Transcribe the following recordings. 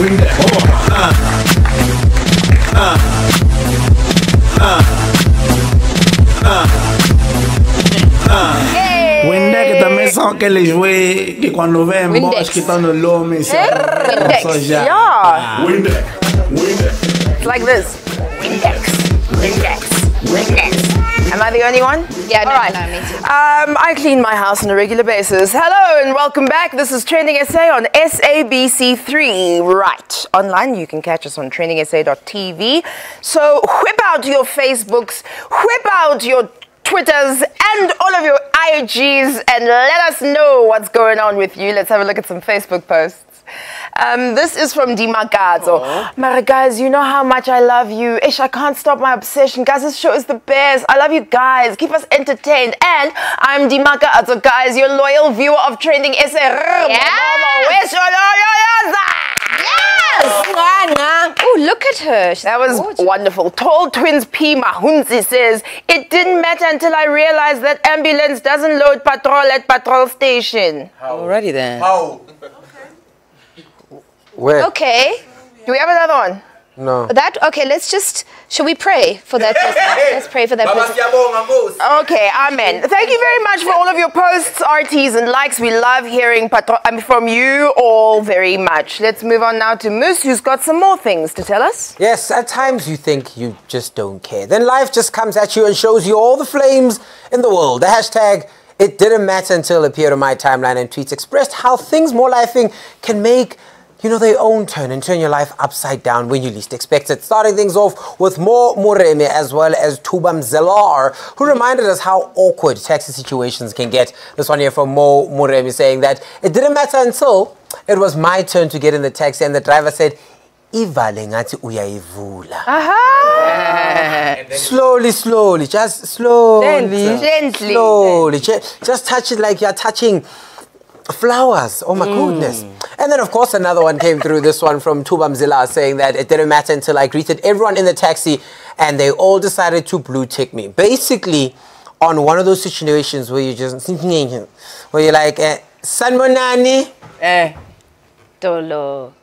Windex também são aqueles wey que quando vem em boas que estão no lume e se Yeah. Windex. It's like this. Windex. Am I the only one? Yeah, no, all right. no, me too. I clean my house on a regular basis. Hello and welcome back. This is TrendingSA on SABC3. Right. Online, you can catch us on TrendingSA.tv. So whip out your Facebooks, whip out your Twitters and all of your IGs and let us know what's going on with you. Let's have a look at some Facebook posts. This is from Didnt Matter. Mara, guys, you know how much I love you. Ish, I can't stop my obsession. Guys, this show is the best. I love you guys. Keep us entertained. And I'm Didnt Matter, guys, your loyal viewer of TrendingSA. Where's your loyalty? Yes! Oh, look at her. She's That was gorgeous. wonderful. Tall Twins P. Mahunzi says, it didn't matter until I realized that ambulance doesn't load patrol at patrol station. Alrighty then. How? Where? Okay. Do we have another one? No. Okay, shall we pray for that person? Let's pray for that person. Okay, amen. Thank you very much for all of your posts, RTs, and likes. We love hearing from you all very much. Let's move on now to Moose, who's got some more things to tell us. Yes, at times you think you just don't care. Then life just comes at you and shows you all the flames in the world. The hashtag It Didn't Matter Until appeared on my timeline, and tweets expressed how things more lifing can make their own turn and turn your life upside down when you least expect it. Starting things off with Mo Mureme as well as Tubam Zelar, who reminded us how awkward taxi situations can get. This one here from Mo Mureme saying that it didn't matter until it was my turn to get in the taxi and the driver said, "Ivale ngathi uyaivula." Slowly, just slowly. Gently. Slowly. Just touch it like you're touching flowers. Oh my goodness. And then of course another one came through, this one from Tubam Zila, saying that it didn't matter until I greeted everyone in the taxi and they all decided to blue tick me. Basically on one of those situations where you're just where you're like Sanmonani Dolo.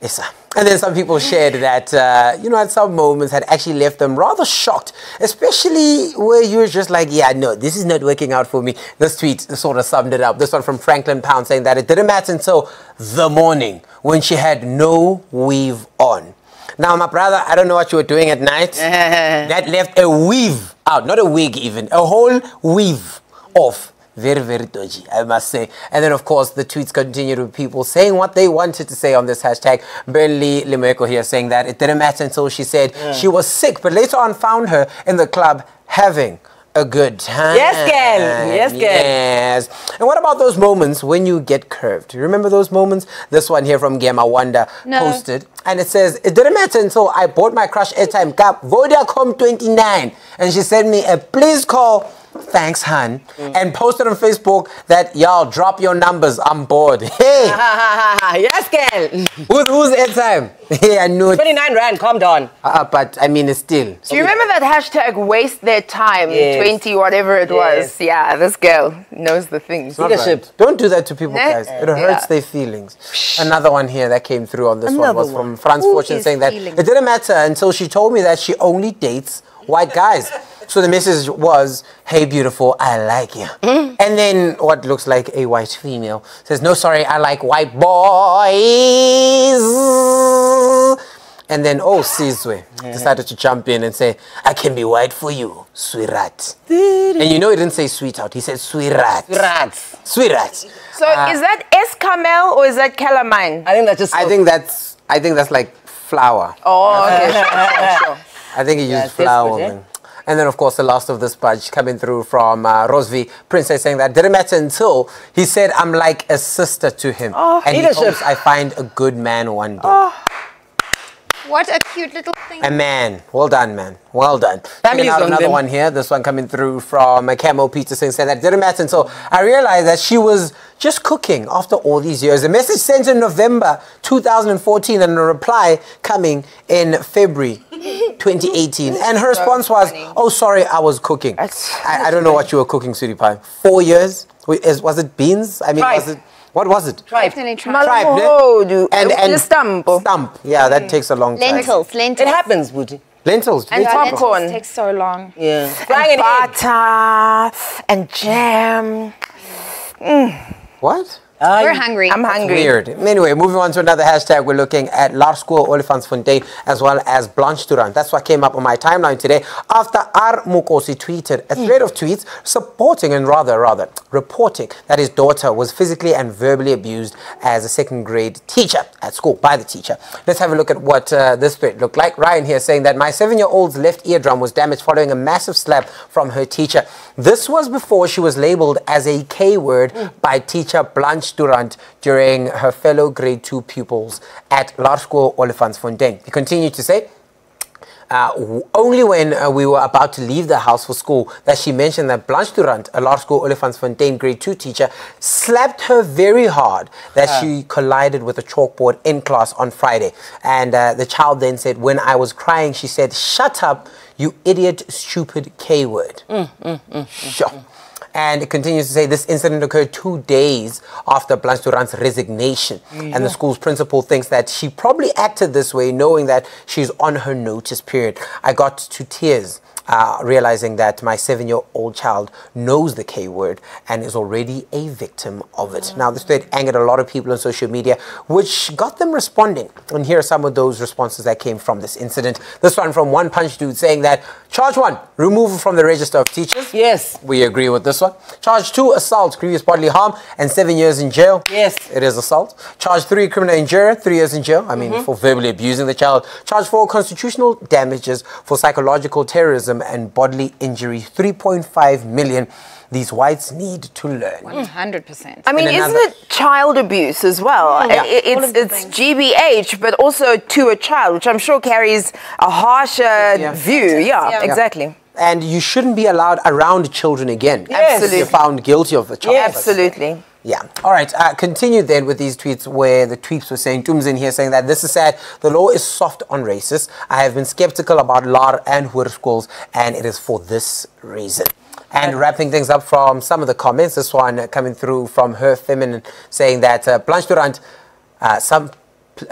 Yes, sir. And then some people shared that, at some moments had actually left them rather shocked, especially where you're just like, yeah, no, this is not working out for me. This tweet sort of summed it up. This one from Franklin Pound saying that it didn't matter until the morning when she had no weave on. Now, my brother, I don't know what you were doing at night. That left a weave out, not a wig even, a whole weave off. Very, very dodgy, I must say. And then, of course, the tweets continued with people saying what they wanted to say on this hashtag. Burnley Limeko here saying that it didn't matter until she said she was sick, but later on found her in the club having a good time. Yes, girl. Yes, girl. Yes. And what about those moments when you get curved? You remember those moments? This one here from Gema Wanda posted. And it says, it didn't matter until I bought my crush airtime cap, Vodacom 29. And she sent me a please call. Thanks, hun. And posted on Facebook that, y'all, drop your numbers. I'm bored. Hey. Yes, girl. Who's airtime? Hey, I know. 29 Rand, calm down. But, I mean, it's still. Do you remember that hashtag waste their time, 20, whatever it was? Yeah, this girl knows the things. Leadership. Right. Don't do that to people, guys. It hurts their feelings. Another one here that came through on this one was from Franz Fortune saying that it didn't matter until she told me that she only dates white guys. So the message was, hey, beautiful, I like you. And then what looks like a white female says, no, sorry, I like white boys. And then, Sizwe decided to jump in and say, I can be white for you, sweetheart. And he didn't say sweetheart, he said sweetheart. Sweetheart. So is that Escamel or is that calamine? I think that's just... I think that's like flour. Oh, okay, sure. I think he used flour. Man. And then, of course, the last of this bunch coming through from Rosvi Princess saying that didn't matter until he said, I'm like a sister to him. And he hopes I find a good man one day. What a cute little thing. A man. Well done, man. Well done. Checking out another one here. This one coming through from Camo Peterson saying that it didn't matter until I realized that she was just cooking after all these years. A message sent in November 2014 and a reply coming in February 2018. And her response was, oh, sorry, I was cooking. I don't know what you were cooking, sweetie pie. 4 years? Was it beans? I mean, was it What was it? Definitely try. Tripe, ne? Malamohodu. And The stump. Stump. Yeah, that takes a long time. Lentils. It happens, Booty. Lentils. And Lentils. popcorn. Lentils take so long. Yeah. And Frying an egg. butter and jam. What? We're hungry. I'm hungry. Weird. Anyway, moving on to another hashtag, we're looking at Laerskool Olifantsfontein as well as Blanche Durant. That's what came up on my timeline today after R. Mukosi tweeted a thread of tweets supporting and rather reporting that his daughter was physically and verbally abused as a second grade teacher at school by the teacher. Let's have a look at what this thread looked like. Ryan here saying that my 7-year-old's left eardrum was damaged following a massive slap from her teacher. This was before she was labeled as a K word by teacher Blanche Durant during her fellow grade 2 pupils at Laerskool Olifantsfontein. He continued to say, only when we were about to leave the house for school that she mentioned that Blanche Durant, a Laerskool Olifantsfontein grade 2 teacher, slapped her very hard that she collided with a chalkboard in class on Friday. And the child then said, when I was crying, she said, "Shut up, you idiot, stupid K word." Sure. And it continues to say this incident occurred 2 days after Blanche Durant's resignation. And the school's principal thinks that she probably acted this way knowing that she's on her notice period. I got to tears realizing that my 7-year-old child knows the K word and is already a victim of it. Now, this thread angered a lot of people on social media, which got them responding. And here are some of those responses that came from this incident. This one from One Punch Dude saying that, charge 1, removal from the register of teachers. Yes. We agree with this one. Charge 2, assault, grievous bodily harm, and 7 years in jail. Yes. It is assault. Charge 3, criminal injury, 3 years in jail. I mean, for verbally abusing the child. Charge 4, constitutional damages for psychological terrorism and bodily injury, 3.5 million. These whites need to learn. 100%. I mean, isn't it child abuse as well? Yeah. It's GBH, but also to a child, which I'm sure carries a harsher view. Yeah, exactly. And you shouldn't be allowed around children again. Yes. If you're found guilty of a child. Absolutely. Yeah. All right. Continue then with these tweets where the tweets were saying, Tooms in here saying that this is sad. The law is soft on racists. I have been skeptical about LAR and hoërschools, and it is for this reason. And wrapping things up from some of the comments, this one coming through from Her Feminine saying that Blanche Durant,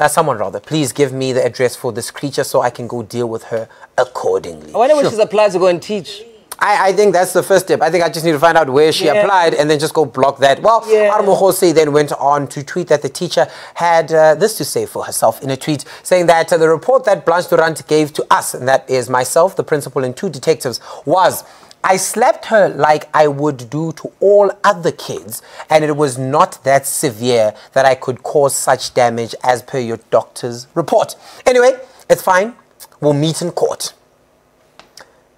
someone rather, please give me the address for this creature so I can go deal with her accordingly. I wonder when she's applied to go and teach. I think that's the first step. I think I just need to find out where she applied and then just go block that. Well, Armohose then went on to tweet that the teacher had this to say for herself in a tweet, saying that the report that Blanche Durant gave to us, and that is myself, the principal, and 2 detectives, was, I slapped her like I would do to all other kids, and it was not that severe that I could cause such damage as per your doctor's report. Anyway, it's fine. We'll meet in court.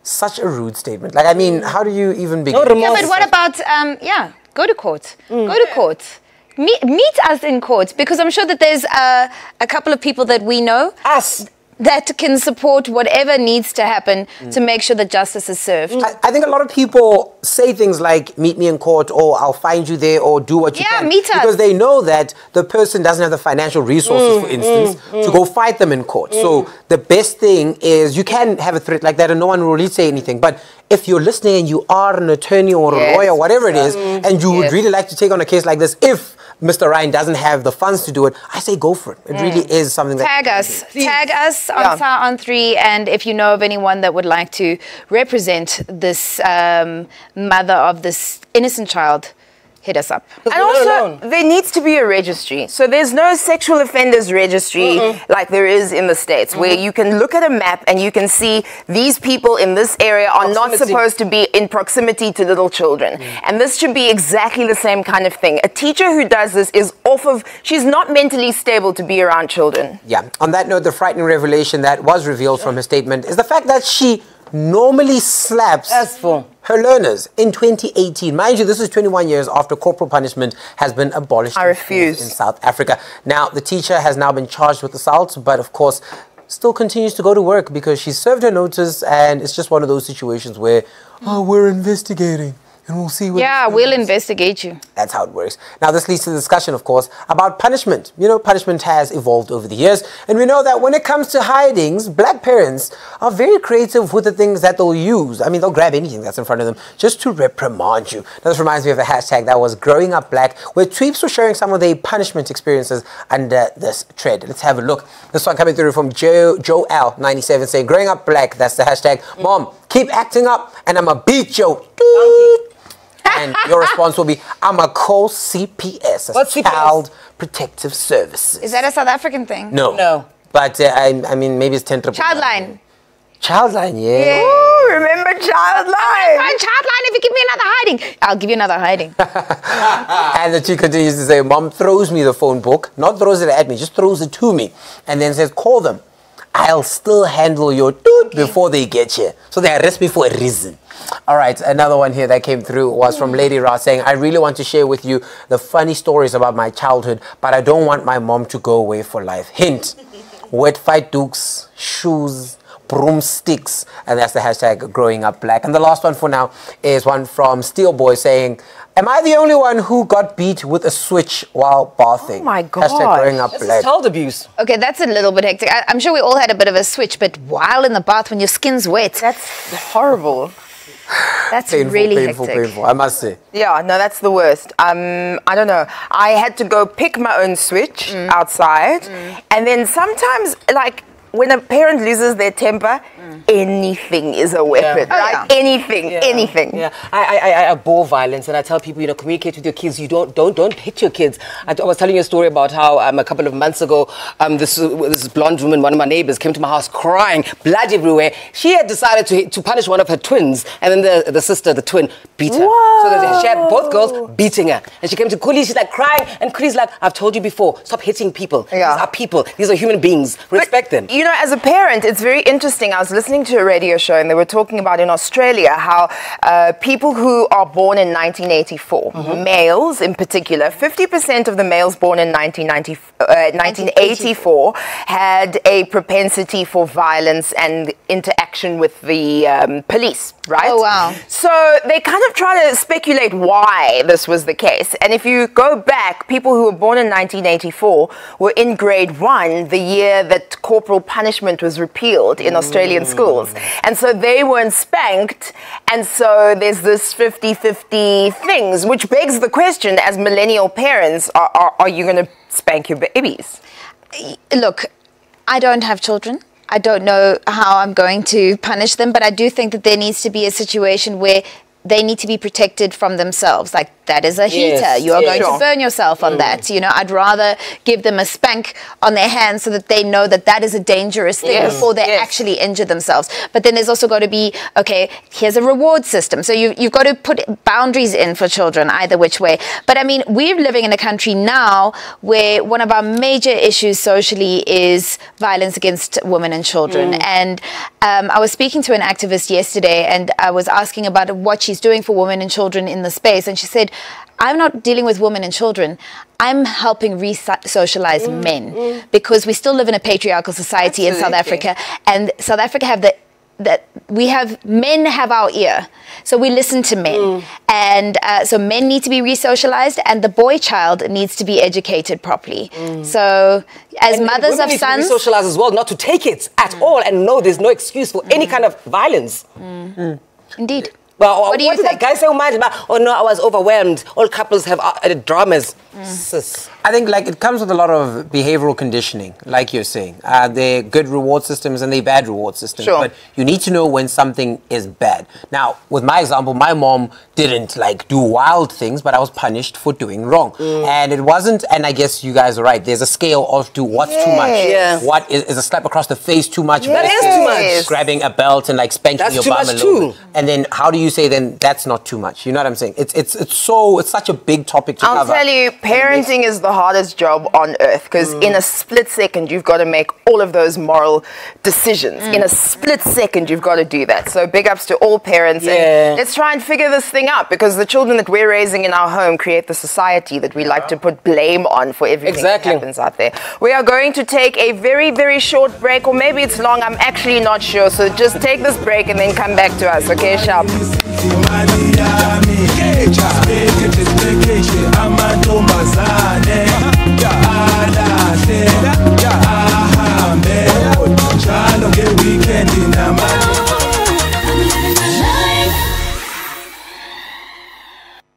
Such a rude statement. Like, I mean, how do you even begin? Yeah, but what about, go to court. Go to court. Meet us in court, because I'm sure that there's a couple of people that we know. Us. That can support whatever needs to happen to make sure that justice is served. I think a lot of people say things like, meet me in court, or I'll find you there, or do what you can. Meet us. Because they know that the person doesn't have the financial resources, for instance, to go fight them in court. So the best thing is you can have a threat like that and no one will really say anything. But if you're listening and you are an attorney or a lawyer, whatever it is, and you would really like to take on a case like this, if Mr. Ryan doesn't have the funds to do it, I say go for it. It really is something that... Tag us on SAR on 3, and if you know of anyone that would like to represent this mother of this innocent child, hit us up. And also, there needs to be a registry. So there's no sexual offenders registry like there is in the States, where you can look at a map and you can see these people in this area are not supposed to be in proximity to little children. And this should be exactly the same kind of thing. A teacher who does this is she's not mentally stable to be around children. Yeah. On that note, the frightening revelation that was revealed from her statement is the fact that she normally slaps her learners in 2018. Mind you, this is 21 years after corporal punishment has been abolished in South Africa. Now, the teacher has now been charged with assault, but of course, still continues to go to work because she served her notice, and it's just one of those situations where, oh, we're investigating. and we'll see what... Yeah, we'll investigate you. That's how it works. Now, this leads to the discussion, of course, about punishment. You know, punishment has evolved over the years, and we know that when it comes to hidings, black parents are very creative with the things that they'll use. I mean, they'll grab anything that's in front of them just to reprimand you. Now, this reminds me of a hashtag that was Growing Up Black, where tweeps were sharing some of their punishment experiences under this thread. Let's have a look. This one coming through from Joel97 saying, Growing Up Black, that's the hashtag. Mom, keep acting up, and I'ma beat you. And your response will be, I'm a call CPS. What's CPS? Child Protective Services. Is that a South African thing? No. No. But I mean, maybe it's 10 triple. Childline. Childline, yeah. Ooh, remember Childline? Fine, Childline, if you give me another hiding, I'll give you another hiding. And the chick continues to say, Mom throws me the phone book, not throws it at me, just throws it to me. And then says, call them. I'll still handle your doot before they get here. So they arrest me for a reason. All right, another one here that came through was from Lady Ra saying, I really want to share with you the funny stories about my childhood, but I don't want my mom to go away for life. Hint, wet fight dukes, shoes, broomsticks, and that's the hashtag Growing Up Black. And the last one for now is one from Steel Boy saying, am I the only one who got beat with a switch while bathing? Oh my God. Hashtag Growing Up This Black. is child abuse. Okay, that's a little bit hectic. I'm sure we all had a bit of a switch, but while in the bath when your skin's wet, That's horrible. that's Painful, really painful, hectic. painful, I must say. Yeah, no, that's the worst. I don't know. I had to go pick my own switch outside. And then sometimes, like, when a parent loses their temper, anything is a weapon, Yeah. right? Oh, yeah. Anything. Yeah, I abhor violence, and I tell people, you know, communicate with your kids. You don't hit your kids. I was telling you a story about how a couple of months ago, this blonde woman, one of my neighbors, came to my house crying, blood everywhere. She had decided to punish one of her twins, and then the sister, the twin, beat her. Whoa. So she had both girls beating her, and she came to Kuli. She's like crying, and Kuli's like, I've told you before, stop hitting people. Yeah. These are people. These are human beings. Respect them. You know, as a parent, it's very interesting. I was listening to a radio show and they were talking about in Australia how people who are born in 1984, males in particular, 50% of the males born in 1984 had a propensity for violence and interaction with the police, right? Oh, wow. So they kind of try to speculate why this was the case. And if you go back, people who were born in 1984 were in grade 1 the year that corporal punishment was repealed in Australian schools. And so they weren't spanked. And so there's this 50-50 things, which begs the question, as millennial parents, are you going to spank your babies? Look, I don't have children. I don't know how I'm going to punish them, but I do think that there needs to be a situation where they need to be protected from themselves. Like, that is a heater. You are going to burn yourself on that. You know, I'd rather give them a spank on their hands so that they know that that is a dangerous thing before they actually injure themselves. But then there's also got to be, okay, here's a reward system. So you've got to put boundaries in for children, either which way. But I mean, we're living in a country now where one of our major issues socially is violence against women and children. And I was speaking to an activist yesterday and I was asking about what she's doing for women and children in the space. And she said, I'm not dealing with women and children. I'm helping re-socialize men because we still live in a patriarchal society in South Africa. And South Africa have men have our ear. So we listen to men. And so men need to be re-socialized and the boy child needs to be educated properly. So as mothers of sons... Re-socialize as well, not to take it at all and know there's no excuse for any kind of violence. Indeed. Well, what do you think? Guys say, oh no, I was overwhelmed. All couples have dramas. Sis. I think like it comes with a lot of behavioral conditioning, like you're saying. They're good reward systems and they're bad reward systems. Sure. But you need to know when something is bad. Now, with my example, my mom didn't like do wild things, but I was punished for doing wrong. And it wasn't, and I guess you guys are right, there's a scale of to what's too much. Yeah. What is a slap across the face too much? That is too much. Grabbing a belt and like spanking That's your too bum much a little too. bit. And then how do you say then that's not too much? You know what I'm saying? It's such a big topic to cover. I'll tell you, parenting is the hardest job on earth because in a split second you've got to make all of those moral decisions. In a split second you've got to do that. So big ups to all parents and let's try and figure this thing out because the children that we're raising in our home create the society that we like to put blame on for everything that happens out there. We are going to take a very, very short break, or maybe it's long, I'm actually not sure. So just take this break and then come back to us, okay, sharp?